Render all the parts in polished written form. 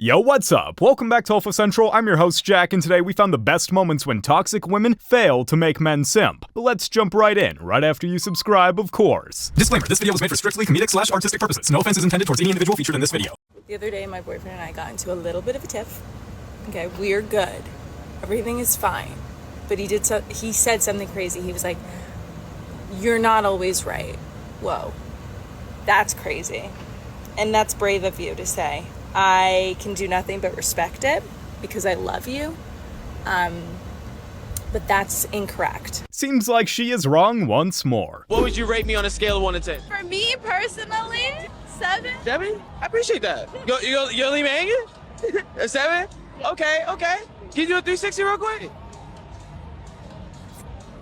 Yo, what's up? Welcome back to Alpha Central. I'm your host, Jack, and today we found the best moments when toxic women fail to make men simp. But let's jump right in, right after you subscribe, of course. Disclaimer, this video was made for strictly comedic/artistic purposes. No offense is intended towards any individual featured in this video. The other day, my boyfriend and I got into a little bit of a tiff. Okay, we're good. Everything is fine. But he said something crazy. He was like, "You're not always right." Whoa. That's crazy. And that's brave of you to say. I can do nothing but respect it because I love you. But that's incorrect. Seems like she is wrong once more. What would you rate me on a scale of 1 to 10? For me personally, 7. 7? I appreciate that. You gonna leave me hanging? A 7? Okay. Can you do a 360 real quick?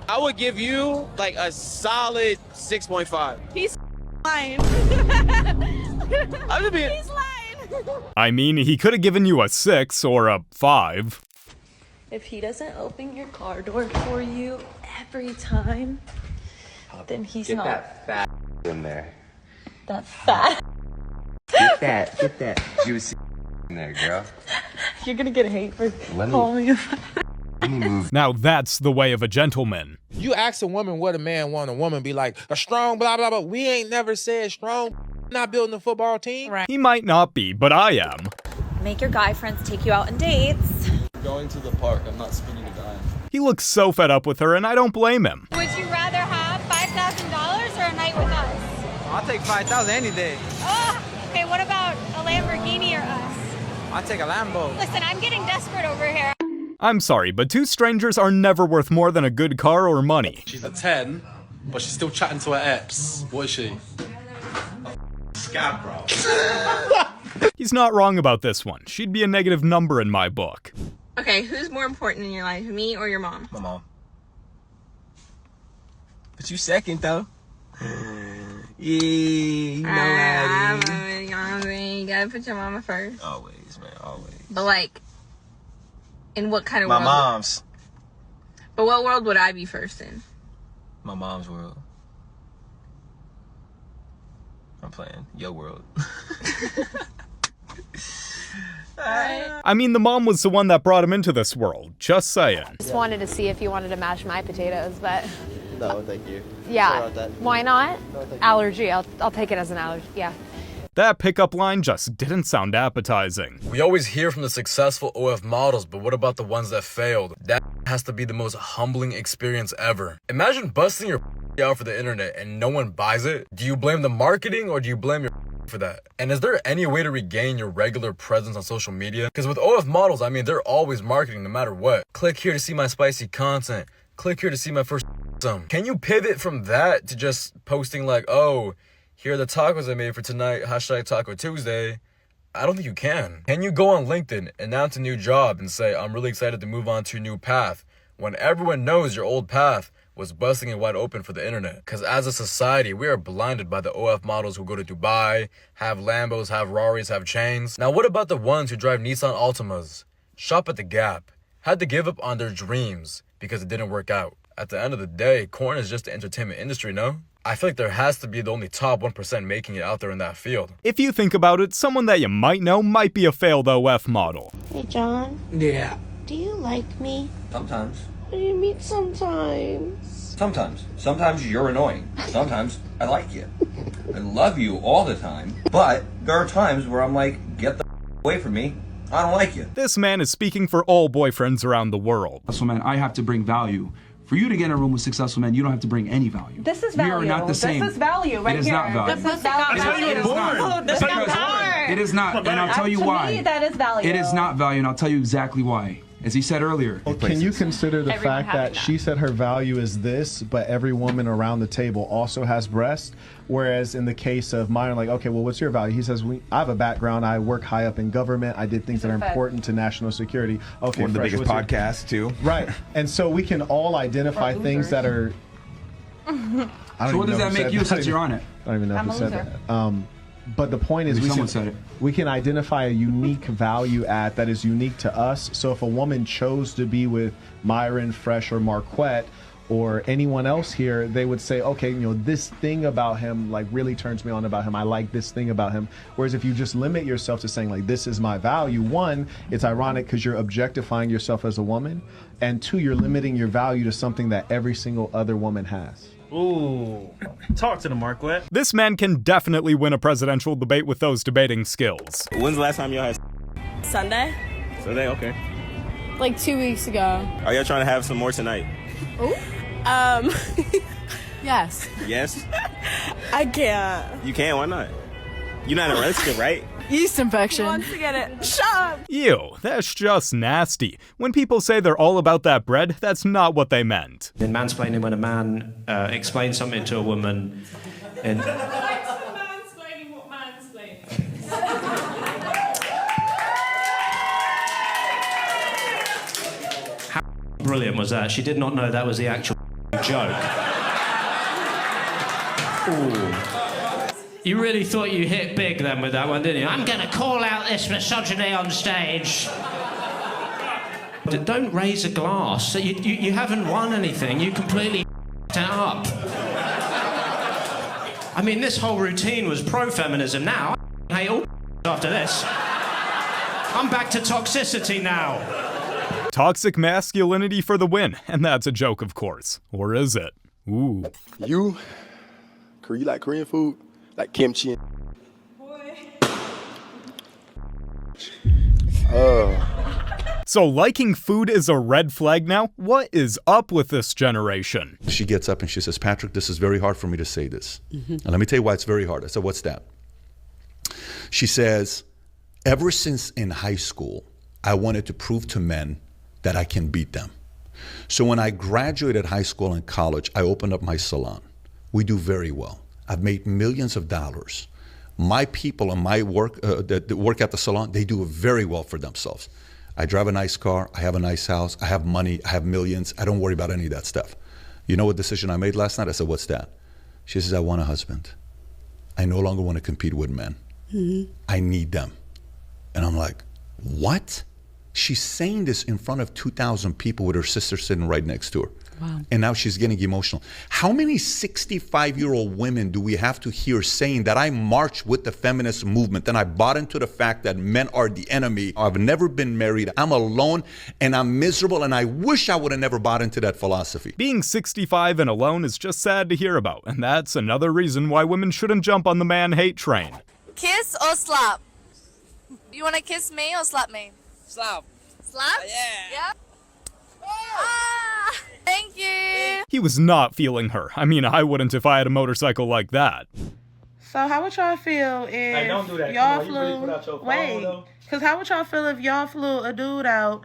I would give you like a solid 6.5. He's lying. I'm just being... He's lying. I mean, he could have given you a 6 or a 5. If he doesn't open your car door for you every time, then he's Get not that fat in there. that fat. Get that juicy in there, girl. You're gonna get hate for Let me- calling me a fat. Let me move. Now that's the way of a gentleman. You ask a woman what a man want, a woman be like, a strong blah, blah, blah. We ain't never said strong, not building a football team. Right. He might not be, but I am. Make your guy friends take you out on dates. Going to the park, I'm not spending a dime. He looks so fed up with her, and I don't blame him. Would you rather have $5,000 or a night with us? I'll take 5,000 any day. Oh, okay, what about a Lamborghini or us? I'll take a Lambo. Listen, I'm getting desperate over here. I'm sorry, but two strangers are never worth more than a good car or money. She's a 10, but she's still chatting to her ex. What is she? Scab, bro. He's not wrong about this one. She'd be a negative number in my book. Okay, who's more important in your life, me or your mom? My mom. But you second, though. Yeah, you know how it is. You gotta put your mama first. Always, man, always. But like, in what kind of My world? mom's. But what world would I be first in? My mom's world. I'm playing your world. I mean, the mom was the one that brought him into this world. Just saying. Just wanted to see if you wanted to mash my potatoes, but No, thank you. yeah, Sorry about that. why not? No, thank you. Allergy, I'll take it as an allergy, yeah. That pickup line just didn't sound appetizing. We always hear from the successful OF models, but what about the ones that failed? That has to be the most humbling experience ever. Imagine busting your out for the internet and no one buys it. Do you blame the marketing or do you blame your for that? And is there any way to regain your regular presence on social media? Because with OF models, I mean, they're always marketing no matter what. Click here to see my spicy content. Click here to see my first some. Can you pivot from that to just posting like, oh, here are the tacos I made for tonight, hashtag Taco Tuesday? I don't think you can. Can you go on LinkedIn, announce a new job, and say, I'm really excited to move on to a new path, when everyone knows your old path was busting it wide open for the internet? Because as a society, we are blinded by the OF models who go to Dubai, have Lambos, have Raris, have chains. Now what about the ones who drive Nissan Altimas, shop at the Gap, had to give up on their dreams because it didn't work out? At the end of the day, corn is just the entertainment industry, no? I feel like there has to be the only top 1% making it out there in that field. If you think about it, someone that you might know might be a failed OF model. Hey, John. Yeah. Do you like me? Sometimes. What do you mean sometimes? Sometimes you're annoying. Sometimes I like you. I love you all the time. But there are times where I'm like, get the away from me. I don't like you. This man is speaking for all boyfriends around the world. Successful men, I have to bring value. For you to get in a room with successful men, you don't have to bring any value. This is value. We are not the same. This is value right It is here. not value. This is value. That's how you were born. This is Because power. it is not, and I'll tell you To why. me, that is value. It is not value, and I'll tell you exactly why. As he said earlier. Well, can you consider the Everyone fact that having she said her value is this, but every woman around the table also has breasts? Whereas in the case of Myron, like, okay, well, what's your value? He says, I have a background. I work high up in government. I did things that are important to national security. Okay, one of the biggest podcasts, too. Right. And so we can all identify things that are... So what does that make you since you're on it? I don't even know who said that. But the point is, we can identify a unique value add that is unique to us. So if a woman chose to be with Myron, Fresh, or Marquette, or anyone else here, they would say, okay, you know, this thing about him like really turns me on about him. I like this thing about him. Whereas if you just limit yourself to saying like, this is my value, one, it's ironic because you're objectifying yourself as a woman, and two, you're limiting your value to something that every single other woman has. Ooh, talk to the Marquette. This man can definitely win a presidential debate with those debating skills. When's the last time y'all had Sunday? Sunday? Okay. Like 2 weeks ago. Are y'all trying to have some more tonight? Ooh. Yes. Yes? I can't. You can, why not? You're not a relative, right? Yeast infection. He wants to get it. Shut up. Ew, that's just nasty. When people say they're all about that bread, that's not what they meant. In mansplaining, when a man explains something to a woman in... Mansplaining what mansplaining. How brilliant was that? She did not know that was the actual joke. Ooh. You really thought you hit big then with that one, didn't you? I'm gonna call out this misogyny on stage. Don't raise a glass. You haven't won anything. You completely it up. I mean, this whole routine was pro-feminism. Now I hate all after this. I'm back to toxicity now. Toxic masculinity for the win, and that's a joke, of course. Or is it? Ooh. You like Korean food? Like kimchi and So liking food is a red flag now? What is up with this generation? She gets up and she says, Patrick, this is very hard for me to say this. And let me tell you why it's very hard. I said, what's that? She says, ever since in high school, I wanted to prove to men that I can beat them. So when I graduated high school and college, I opened up my salon. We do very well. I've made millions of dollars. My people and my work that work at the salon, they do very well for themselves. I drive a nice car, I have a nice house, I have money, I have millions. I don't worry about any of that stuff. You know what decision I made last night? I said, what's that? She says, I want a husband. I no longer want to compete with men. I need them. And I'm like, what? She's saying this in front of 2,000 people with her sister sitting right next to her. Wow. And now she's getting emotional. How many 65-year-old women do we have to hear saying that I marched with the feminist movement and I bought into the fact that men are the enemy? I've never been married. I'm alone and I'm miserable and I wish I would have never bought into that philosophy. Being 65 and alone is just sad to hear about, and that's another reason why women shouldn't jump on the man hate train. Kiss or slap? You want to kiss me or slap me? Slap. Slap? Yeah. Ah, thank you. He was not feeling her. I mean, I wouldn't if I had a motorcycle like that. So how would y'all feel if don't do that. y'all flew? Really put out your phone, because how would y'all feel if y'all flew a dude out,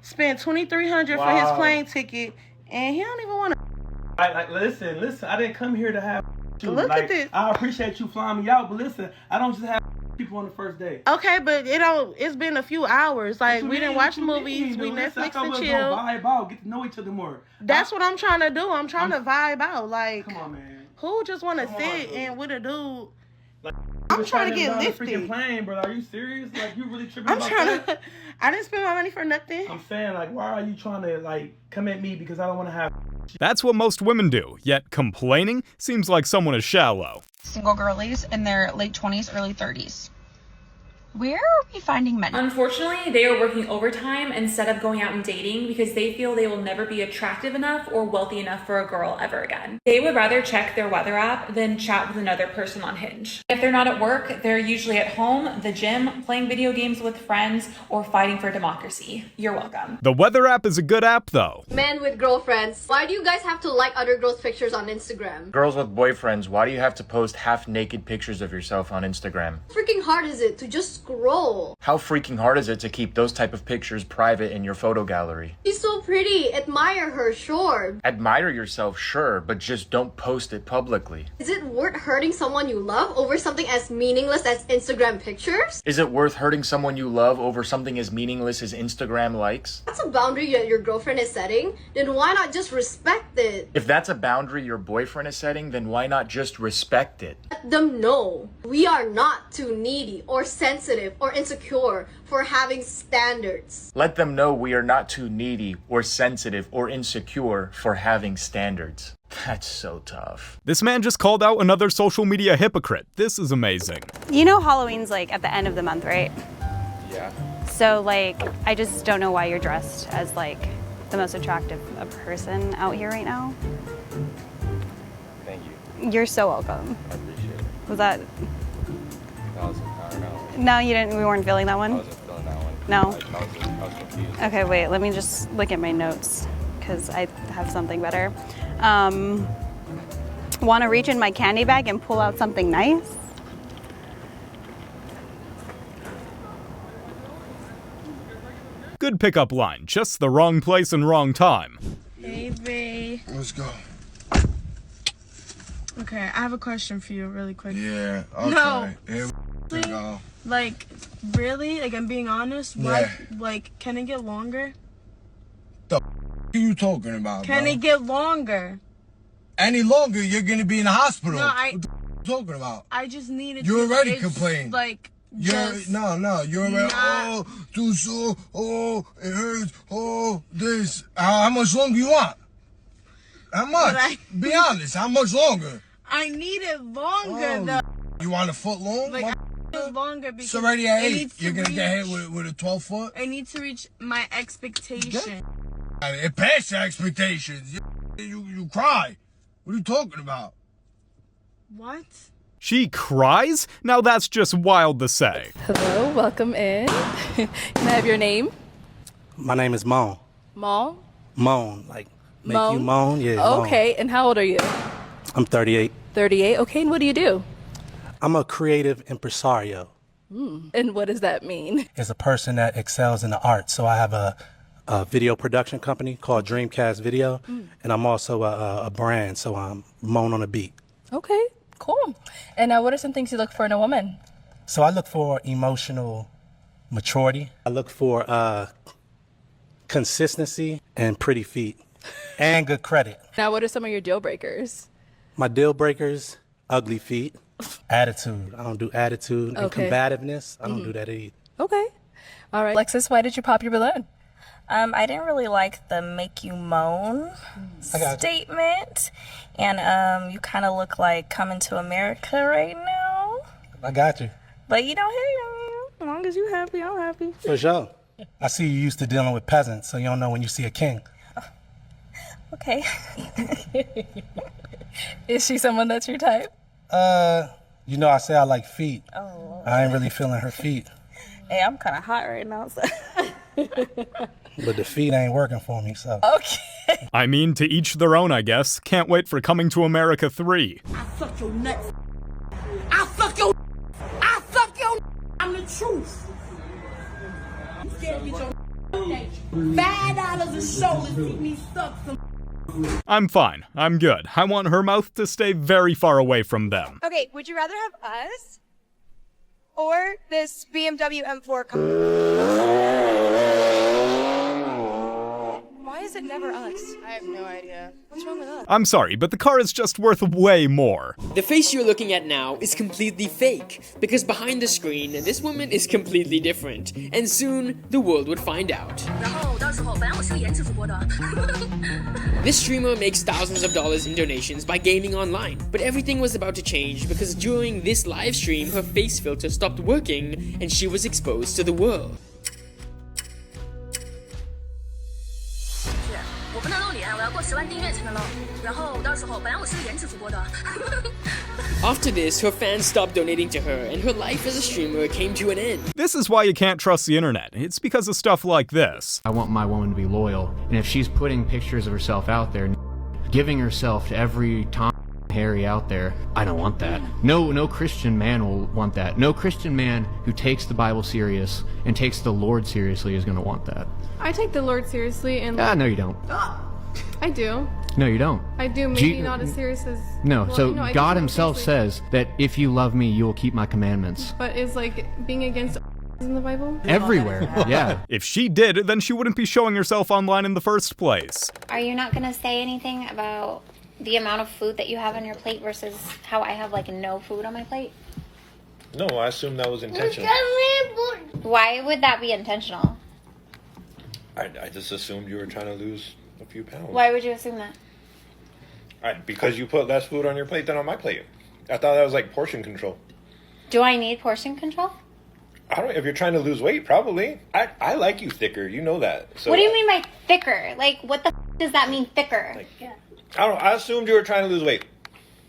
spent $2,300 for his plane ticket, and he don't even want to... Listen, I didn't come here to have you. Look at this. I appreciate you flying me out, but listen, I don't just have people on the first day. Okay, but it's been a few hours. Like, we didn't watch movies, we Netflix and chill. Vibe out, get to know each other more. That's what I'm trying to do. I'm trying to vibe out. Like, come on, man. Who just want to sit and with a dude? Like, I'm trying to get lifted. Freaking plane, bro. Are you serious? Like, you really tripping I'm about trying that? I didn't spend my money for nothing. I'm saying, like, why are you trying to, like, come at me because I don't want to have... That's what most women do, yet complaining seems like someone is shallow. Single girlies in their late 20s, early 30s. Where are we finding men? Unfortunately, they are working overtime instead of going out and dating because they feel they will never be attractive enough or wealthy enough for a girl ever again. They would rather check their weather app than chat with another person on Hinge. If they're not at work, they're usually at home, the gym, playing video games with friends, or fighting for democracy. You're welcome. The weather app is a good app, though. Men with girlfriends, why do you guys have to like other girls' pictures on Instagram? Girls with boyfriends, why do you have to post half-naked pictures of yourself on Instagram? How freaking hard is it to just scroll? How freaking hard is it to keep those type of pictures private in your photo gallery? She's so pretty. Admire her, sure. Admire yourself, sure, but just don't post it publicly. Is it worth hurting someone you love over something as meaningless as Instagram pictures? Is it worth hurting someone you love over something as meaningless as Instagram likes? That's a boundary that your girlfriend is setting. Then why not just respect it? If that's a boundary your boyfriend is setting, then why not just respect it? Let them know we are not too needy or sensitive sensitive or insecure for having standards. Let them know we are not too needy or sensitive or insecure for having standards. That's so tough. This man just called out another social media hypocrite. This is amazing. You know Halloween's like at the end of the month, right? Yeah. So like, I just don't know why you're dressed as like the most attractive person out here right now. Thank you. You're so welcome. I appreciate it. Was that? I don't know. No, you didn't. We weren't feeling that one. I wasn't feeling that one. No. I was confused. Okay, wait. Let me just look at my notes because I have something better. Want to reach in my candy bag and pull out something nice? Good pickup line, just the wrong place and wrong time. Hey, babe. Let's go. Okay, I have a question for you really quick. Yeah, okay. No. Here we go. Like, really? Like, I'm being honest? Yeah. Like, can it get longer? The are you talking about, Can bro? it get longer? Any longer, you're gonna be in the hospital. No, what the you talking about? I just needed You to... already it's, complained. Like, You're just no, you're already, not- too sore, it hurts, this. How much longer you want? How much? Be honest, how much longer? I need it longer, though. You want a foot long? Like, I need it longer because It's already at it 8. needs to You're gonna get hit reach- with a 12 foot? I need to reach my expectation. It passed your expectations. You cry. What are you talking about? What? She cries? Now that's just wild to say. Hello, welcome in. Can I have your name? My name is Moan. Maul? Moan, like make Moan? you moan. Yeah. Okay, and how old are you? Moan. I'm 38. 38. Okay, and what do you do? I'm a creative impresario. And what does that mean? It's a person that excels in the arts. So I have a video production company called Dreamcast Video, and I'm also a brand. So I'm Moan on a beat. Okay, cool. And what are some things you look for in a woman? So I look for emotional maturity. I look for consistency and pretty feet and good credit. Now, what are some of your deal breakers? My deal breakers, ugly feet, attitude. I don't do attitude and Okay. combativeness. I don't do that either. Okay. All right. Alexis, why did you pop your balloon? I didn't really like the make you moan I got you. statement. And you kind of look like coming to America right now. I got you. But you know, hey, as long as you happy, I'm happy. For sure. I see you used to dealing with peasants, so you don't know when you see a king. Okay. Is she someone that's your type? You know I say I like feet. Oh. I ain't really feeling her feet. Hey, I'm kind of hot right now, so. But the feet ain't working for me, so. Okay. I mean, to each their own, I guess. Can't wait for Coming to America 3. I suck your nuts. I suck your. I suck your. I'm the truth. You scared to get your $5 a show to see me suck some. I'm fine. I'm good. I want her mouth to stay very far away from them. Okay, would you rather have us or this BMW M4 car? Why is it never us? I have no idea. What's wrong with us? I'm sorry, but the car is just worth way more. The face you're looking at now is completely fake, because behind the screen, this woman is completely different, and soon the world would find out. This streamer makes thousands of dollars in donations by gaming online, but everything was about to change because during this live stream, her face filter stopped working and she was exposed to the world. After this, her fans stopped donating to her, and her life as a streamer came to an end. This is why you can't trust the internet. It's because of stuff like this. I want my woman to be loyal, and if she's putting pictures of herself out there, giving herself to every Tom, Harry out there, I don't want that. No Christian man will want that. No Christian man who takes the Bible serious and takes the Lord seriously is going to want that. I take the Lord seriously and... No, you don't. I do. No, you don't. I do, maybe not as serious as... No, well, so no, I do God take it himself seriously. says that if you love me, you will keep my commandments. But is, like, being against in the Bible? Everywhere, yeah. If she did, then she wouldn't be showing herself online in the first place. Are you not going to say anything about the amount of food that you have on your plate versus how I have, like, no food on my plate? No, I assume that was intentional. Why would that be intentional? I just assumed you were trying to lose a few pounds. Why would you assume that? Because you put less food on your plate than on my plate. I thought that was like portion control. Do I need portion control? I don't. If you're trying to lose weight, probably. I like you thicker. You know that. So, what do you mean by thicker? Like, what the does that mean, thicker? I assumed you were trying to lose weight.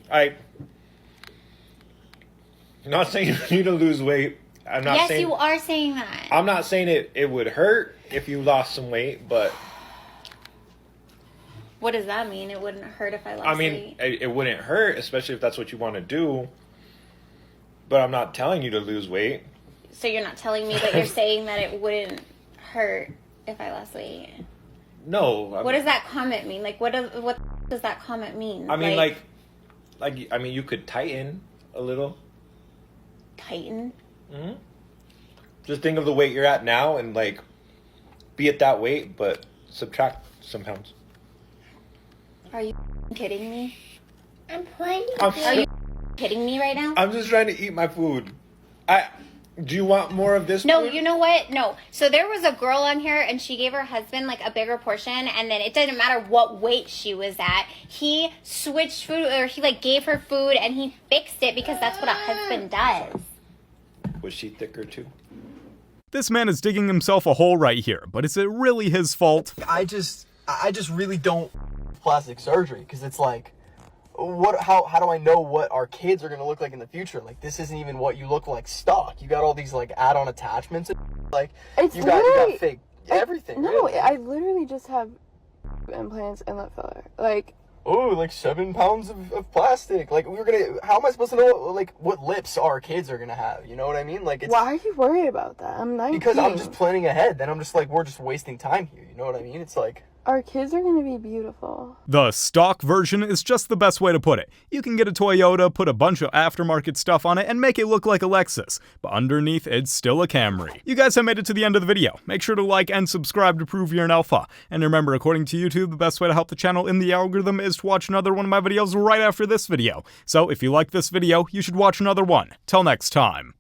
I'm not saying you need to lose weight. I'm not yes, saying, you are saying that. I'm not saying it would hurt if you lost some weight, but... What does that mean? It wouldn't hurt if I lost weight? It wouldn't hurt, especially if that's what you want to do. But I'm not telling you to lose weight. So you're not telling me, but you're saying that it wouldn't hurt if I lost weight? No. What does that comment mean? Like, what does that comment mean? I mean, I mean, you could tighten a little. Tighten? Mm-hmm. Just think of the weight you're at now and, like, be at that weight, but subtract some pounds. Are you kidding me? I'm playing. Are you kidding me right now? I'm just trying to eat my food. Do you want more of this? No, food? You know what? No. So there was a girl on here and she gave her husband like a bigger portion, and then it didn't matter what weight she was at. He switched food, or he like gave her food and he fixed it because that's what a husband does. Was she thicker too? This man is digging himself a hole right here, but is it really his fault? I just really don't plastic surgery, because it's like, how do I know what our kids are gonna look like in the future? Like, this isn't even what you look like stock. You got all these like add-on attachments and like you got fake everything. No, really. I literally just have implants and lip filler. Like, oh, like 7 pounds of plastic. Like, how am I supposed to know like what lips our kids are gonna have? You know what I mean? Like, why are you worried about that? I'm 19. Because I'm just planning ahead. Then I'm just like, we're just wasting time here. You know what I mean? It's like, our kids are gonna be beautiful. The stock version is just the best way to put it. You can get a Toyota, put a bunch of aftermarket stuff on it, and make it look like a Lexus, but underneath it's still a Camry. You guys have made it to the end of the video. Make sure to like and subscribe to prove you're an alpha. And remember, according to YouTube, the best way to help the channel in the algorithm is to watch another one of my videos right after this video. So if you like this video, you should watch another one. Till next time.